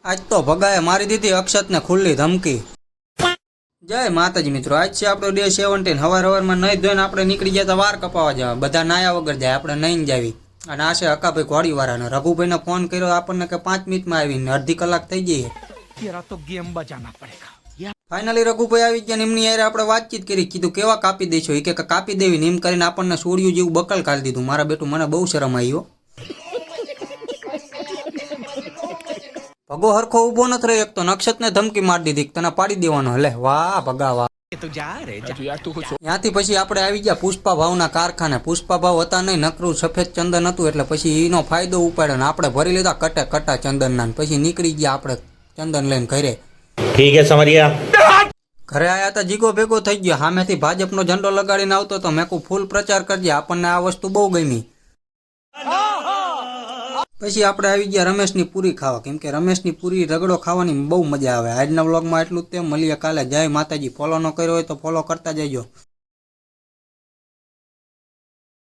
આજ તો ભગાએ મારી દીધી અક્ષતને ખુલ્લી ધમકી। જય માતાજી મિત્રો, આજ છે આપણો ડે 17। હવારમાં નહીં ધોઈને આપણે નીકળી ગયા તો વાર કપાવા જવા, બધા નાયા વગર જાય, આપણે નહીં જાવી। અને આ છે અકાભાઈ ઘોડીવાળાને રઘુભાઈને ફોન કર્યો આપણને કે 5 મિનિટમાં આવીને અડધી કલાક થઈ ગઈ। તો ગેમ બજાના પડેગા। ફાઇનલી રઘુભાઈ આવી ગયા ને એમની યાર આપણે વાતચીત કરી, કીધું કેવા કાપી દઈશું, એ કે કાપી દેવી ને, એમ કરીને આપણને સોડિયું જેવું બકલ કાઢી દીધું। મારા બેટું મને બહુ શરમ આવ્યો। ભગો હરખો ઉભો નથી રહ્યો, એક તો નક્ષત્રને ધમકી મારી દીધી તને પાડી દેવાનો। લે વાહ ભગા વાહ। ત્યાંથી પછી આપણે આવી ગયા પુષ્પા ભાવના કારખાને। પુષ્પા ભાવ હતા નહીં, નકરું સફેદ ચંદન હતું, એટલે પછી એનો ફાયદો ઉપાડ્યો ને આપણે ભરી લીધા કટે કટા ચંદનના, પછી નીકળી ગયા આપણે ચંદન લઈને ઘરે। ઠીક હે સમझ ગયા। ઘરે આયા હતા જીગો ભેગો થઈ ગયો, સામેથી ભાજપનો ઝંડો લગાડીને આવતો તો મેં કહું ફૂલ પ્રચાર કરજે, આપણને આ વસ્તુ બહુ ગમી। પછી આપણે આવી ગયા રમેશની પૂરી ખાવા, કેમ કે રમેશની પૂરી રગડો ખાવાની બહુ મજા આવે। આજના વ્લોગમાં એટલું જ તે, મળીએ કાલે। જય માતાજી। ફોલો ન કર્યો હોય તો ફોલો કરતા જજો।